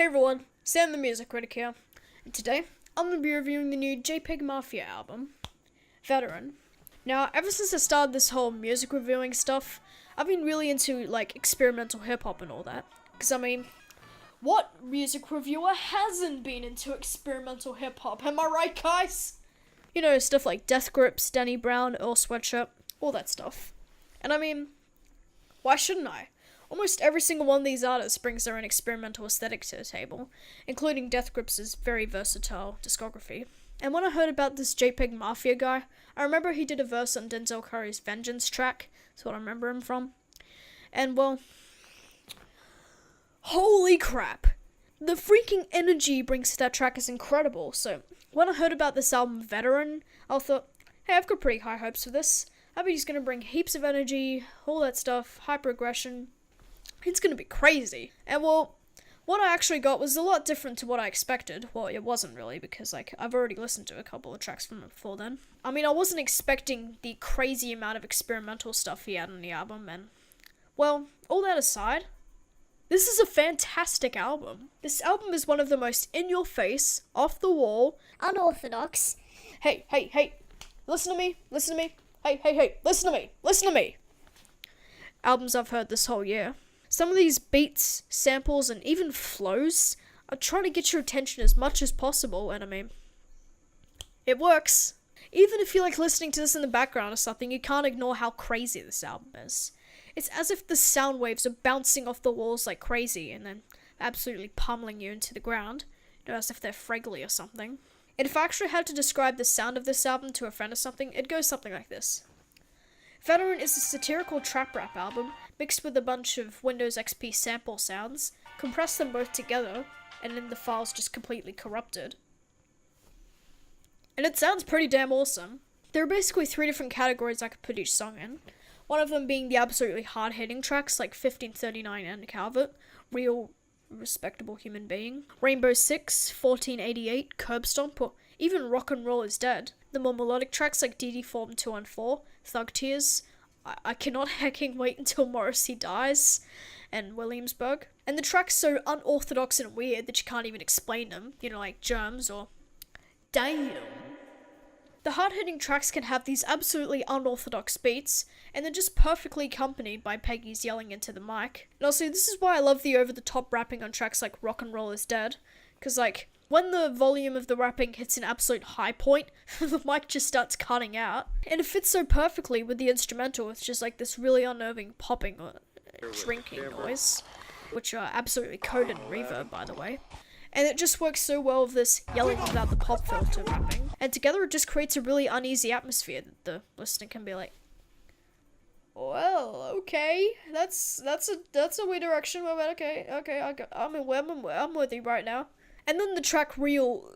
Hey everyone, Sam the Music Critic here, and today I'm going to be reviewing the new JPEG Mafia album, Veteran. Now, ever since I started this whole music reviewing stuff, I've been really into, experimental hip-hop and all that. Because, what music reviewer hasn't been into experimental hip-hop, am I right, guys? You know, stuff like Death Grips, Danny Brown, Earl Sweatshirt, all that stuff. And why shouldn't I? Almost every single one of these artists brings their own experimental aesthetic to the table, including Death Grips' very versatile discography. And when I heard about this JPEG Mafia guy, I remember he did a verse on Denzel Curry's Vengeance track. That's what I remember him from. And, well, holy crap. The freaking energy he brings to that track is incredible. So, when I heard about this album, Veteran, I thought, hey, I've got pretty high hopes for this. I bet he's going to bring heaps of energy, all that stuff, hyper aggression. It's going to be crazy. And, well, what I actually got was a lot different to what I expected. Well, it wasn't really, because, I've already listened to a couple of tracks from it before then. I wasn't expecting the crazy amount of experimental stuff he had on the album, and, well, all that aside, this is a fantastic album. This album is one of the most in-your-face, off-the-wall, unorthodox. Hey, listen to me, hey, listen to me, albums I've heard this whole year. Some of these beats, samples, and even flows are trying to get your attention as much as possible, and it works. Even if you like listening to this in the background or something, you can't ignore how crazy this album is. It's as if the sound waves are bouncing off the walls like crazy, and then absolutely pummeling you into the ground, as if they're Fraggly or something. And if I actually had to describe the sound of this album to a friend or something, it goes something like this. Veteran is a satirical trap rap album, mixed with a bunch of Windows XP sample sounds, compress them both together, and then the file's just completely corrupted. And it sounds pretty damn awesome. There are basically 3 different categories I could put each song in. One of them being the absolutely hard-hitting tracks like 1539 and Calvert, Real Respectable Human Being, Rainbow Six, 1488, Curb Stomp, or even Rock and Roll is Dead. The more melodic tracks like DD Form 214, Thug Tears, I Cannot Hecking Wait Until Morrissey Dies, and Williamsburg. And the tracks so unorthodox and weird that you can't even explain them, like Germs or Damn. The hard-hitting tracks can have these absolutely unorthodox beats, and they're just perfectly accompanied by Peggy's yelling into the mic. And also, this is why I love the over-the-top rapping on tracks like Rock and Roll is Dead, because, when the volume of the rapping hits an absolute high point, the mic just starts cutting out. And it fits so perfectly with the instrumental, it's just this really unnerving popping or shrinking noise, which are absolutely coded in reverb, by the way. And it just works so well with this yelling without the pop filter rapping. And together it just creates a really uneasy atmosphere that the listener can be like, well, okay, that's a weird direction, but okay, I'm with you right now. And then the track Real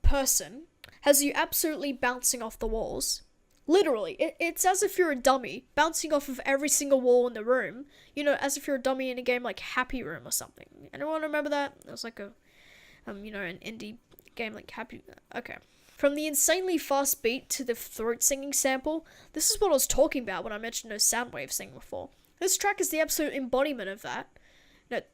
Person has you absolutely bouncing off the walls. Literally, it's as if you're a dummy, bouncing off of every single wall in the room. As if you're a dummy in a game like Happy Room or something. Anyone remember that? It was like an indie game like Happy... Okay. From the insanely fast beat to the throat singing sample, this is what I was talking about when I mentioned those sound waves thing before. This track is the absolute embodiment of that.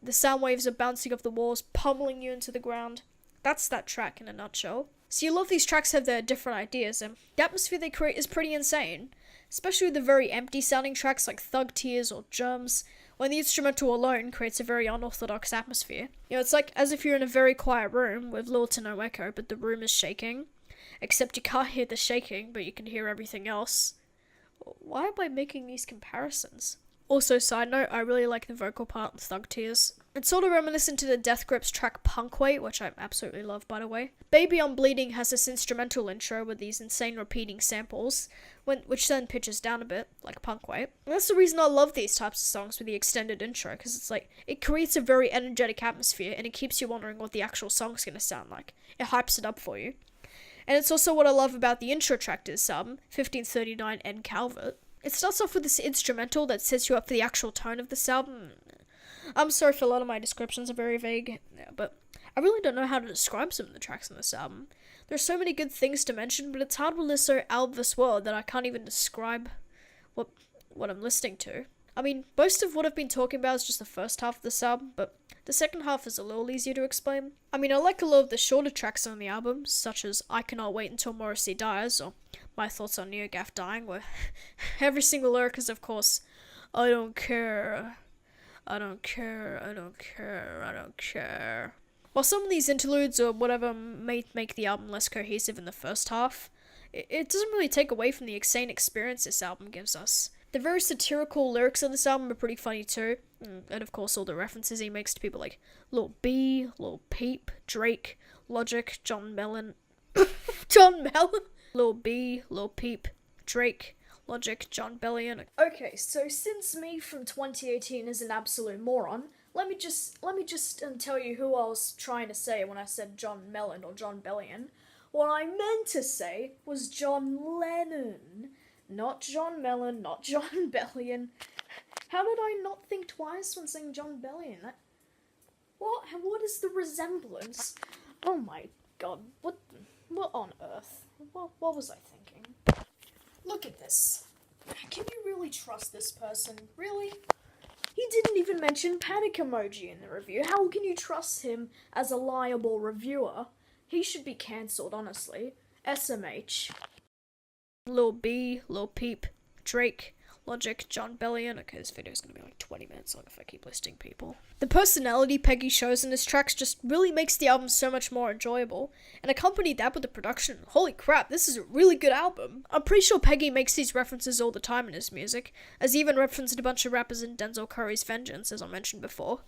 The sound waves are bouncing off the walls, pummeling you into the ground. That's that track in a nutshell. So a lot of these tracks have their different ideas, and the atmosphere they create is pretty insane. Especially with the very empty sounding tracks like Thug Tears or Germs, when the instrumental alone creates a very unorthodox atmosphere. It's like as if you're in a very quiet room with little to no echo, but the room is shaking. Except you can't hear the shaking, but you can hear everything else. Why am I making these comparisons? Also, side note, I really like the vocal part in Thug Tears. It's sort of reminiscent to the Death Grips track Punkway, which I absolutely love, by the way. Baby I'm Bleeding has this instrumental intro with these insane repeating samples, which then pitches down a bit, like Punkway. And that's the reason I love these types of songs with the extended intro, because it creates a very energetic atmosphere, and it keeps you wondering what the actual song's gonna sound like. It hypes it up for you. And it's also what I love about the intro track to this album, 1539 and Calvert. It starts off with this instrumental that sets you up for the actual tone of this album. I'm sorry if a lot of my descriptions are very vague, but I really don't know how to describe some of the tracks on this album. There's so many good things to mention, but it's hard when it's so out of this world that I can't even describe what I'm listening to. I mean, most of what I've been talking about is just the first half of this album, but the second half is a little easier to explain. I mean, I like a lot of the shorter tracks on the album, such as I Cannot Wait Until Morrissey Dies, or My Thoughts on NeoGaf Dying, where every single lyric is, of course, I don't care, I don't care, I don't care, I don't care. While some of these interludes or whatever may make the album less cohesive in the first half, it doesn't really take away from the insane experience this album gives us. The very satirical lyrics on this album are pretty funny too, and of course all the references he makes to people like Lil B, Lil Peep, Drake, Logic, John Mellon, Lil B, Lil Peep, Drake, Logic, John Bellion. Okay, so since me from 2018 is an absolute moron, let me just tell you who I was trying to say when I said John Mellon or John Bellion. What I meant to say was John Lennon. Not John Mellon, not John Bellion. How did I not think twice when saying John Bellion? What is the resemblance? Oh my god, what on earth? What was I thinking? Look at this. Can you really trust this person? Really? He didn't even mention panic emoji in the review. How can you trust him as a liable reviewer? He should be cancelled, honestly. SMH. Lil B, Lil Peep, Drake, Logic, John Bellion. Okay, this video's gonna be like 20 minutes long if I keep listing people. The personality Peggy shows in his tracks just really makes the album so much more enjoyable, and accompanied that with the production. Holy crap, this is a really good album. I'm pretty sure Peggy makes these references all the time in his music, as he even referenced a bunch of rappers in Denzel Curry's Vengeance, as I mentioned before.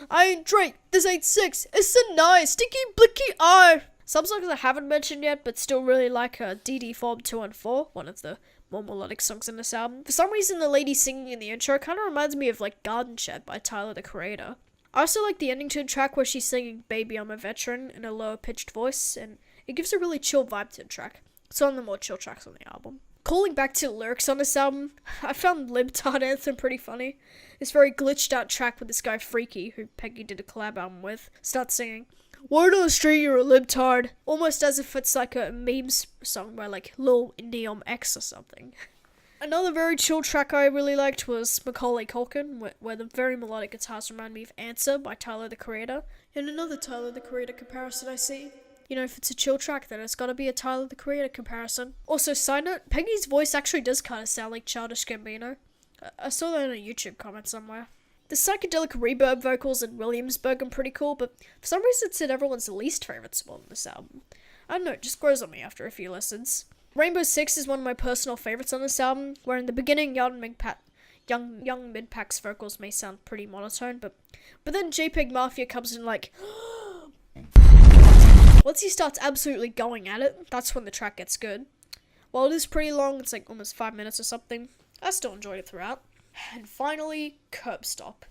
I ain't Drake, this ain't Six, it's a nice sticky blicky eye. Some songs I haven't mentioned yet, but still really like DD Form 214, one of the more melodic songs in this album. For some reason, the lady singing in the intro kind of reminds me of like Garden Shed by Tyler, the Creator. I also like the ending to the track where she's singing Baby I'm a Veteran in a lower pitched voice, and it gives a really chill vibe to the track. It's one of the more chill tracks on the album. Calling back to the lyrics on this album, I found Libtard Anthem pretty funny. This very glitched out track with this guy Freaky, who Peggy did a collab album with, starts singing, "Word on the street, you're a libtard," almost as if it's like a memes song by like Lil Indium X or something. Another very chill track I really liked was Macaulay Culkin, where the very melodic guitars remind me of Answer by Tyler, the Creator. And another Tyler, the Creator comparison I see. You know, if it's a chill track, then it's gotta be a Tyler, the Creator comparison. Also, side note, Peggy's voice actually does kind of sound like Childish Gambino. I saw that in a YouTube comment somewhere. The psychedelic reverb vocals in Williamsburg are pretty cool, but for some reason it's in everyone's least favourite spot in this album. I don't know, it just grows on me after a few listens. Rainbow Six is one of my personal favourites on this album, where in the beginning young Midpack's vocals may sound pretty monotone, but then JPEG Mafia comes in like... Once he starts absolutely going at it, that's when the track gets good. While it is pretty long, it's like almost 5 minutes or something, I still enjoyed it throughout. And finally, Curb Stop.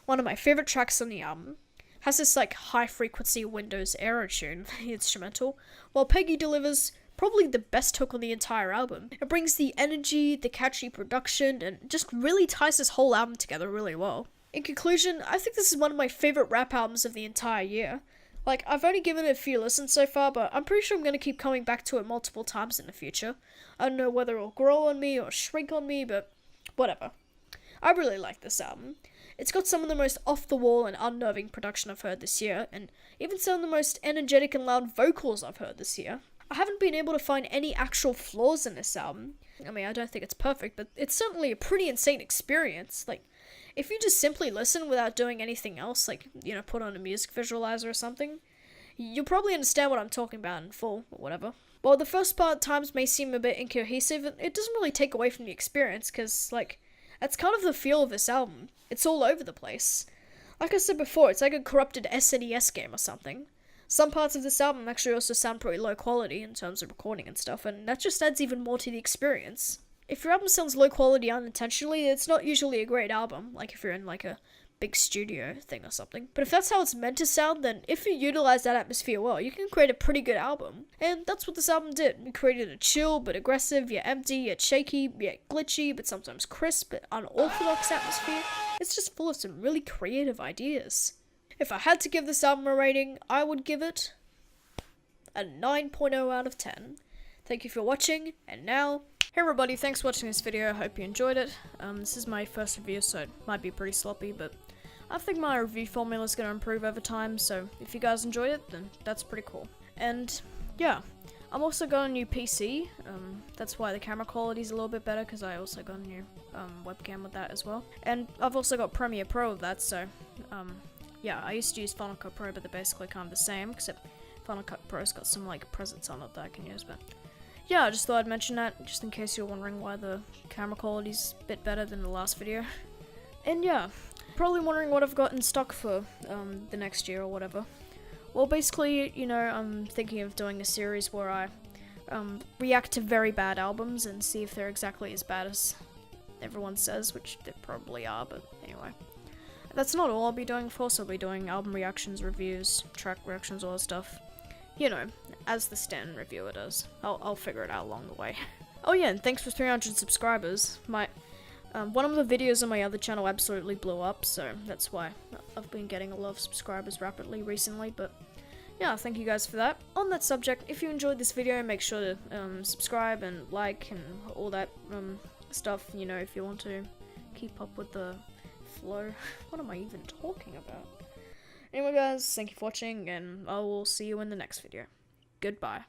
One of my favourite tracks on the album. Has this like high frequency Windows Aero tune, the instrumental, while Peggy delivers probably the best hook on the entire album. It brings the energy, the catchy production, and just really ties this whole album together really well. In conclusion, I think this is one of my favourite rap albums of the entire year. Like, I've only given it a few listens so far, but I'm pretty sure I'm going to keep coming back to it multiple times in the future. I don't know whether it'll grow on me or shrink on me, but whatever. I really like this album. It's got some of the most off-the-wall and unnerving production I've heard this year, and even some of the most energetic and loud vocals I've heard this year. I haven't been able to find any actual flaws in this album. I mean, I don't think it's perfect, but it's certainly a pretty insane experience. Like, if you just simply listen without doing anything else, like, you know, put on a music visualizer or something, you'll probably understand what I'm talking about in full, or whatever. While the first part at times may seem a bit incohesive, it doesn't really take away from the experience, because, like, that's kind of the feel of this album. It's all over the place. Like I said before, it's like a corrupted SNES game or something. Some parts of this album actually also sound pretty low quality in terms of recording and stuff, and that just adds even more to the experience. If your album sounds low quality unintentionally, it's not usually a great album, like if you're in like a big studio thing or something. But if that's how it's meant to sound, then if you utilize that atmosphere well, you can create a pretty good album. And that's what this album did. It created a chill but aggressive, yet empty, yet shaky, yet glitchy, but sometimes crisp, but unorthodox atmosphere. It's just full of some really creative ideas. If I had to give this album a rating, I would give it a 9.0 out of 10. Thank you for watching, and now, Hey everybody, thanks for watching this video, I hope you enjoyed it. This is my first review, so it might be pretty sloppy, but I think my review formula is going to improve over time, so if you guys enjoyed it, then that's pretty cool. And yeah, I'm also got a new PC, that's why the camera quality is a little bit better, because I also got a new webcam with that as well. And I've also got Premiere Pro with that, so yeah, I used to use Final Cut Pro, but they're basically kind of the same, except Final Cut Pro's got some like presets on it that I can use, but yeah, I just thought I'd mention that, just in case you're wondering why the camera quality's a bit better than the last video. And yeah, probably wondering what I've got in stock for the next year or whatever. Well, basically, you know, I'm thinking of doing a series where I react to very bad albums and see if they're exactly as bad as everyone says, which they probably are, but anyway. That's not all I'll be doing, of course. I'll be doing album reactions, reviews, track reactions, all that stuff. You know, as the standard reviewer does. I'll figure it out along the way. Oh yeah, and thanks for 300 subscribers. My one of the videos on my other channel absolutely blew up, so that's why I've been getting a lot of subscribers rapidly recently, but yeah, thank you guys for that. On that subject, if you enjoyed this video, make sure to subscribe and like and all that stuff, you know, if you want to keep up with the flow. What am I even talking about? Anyway guys, thank you for watching, and I will see you in the next video. Goodbye.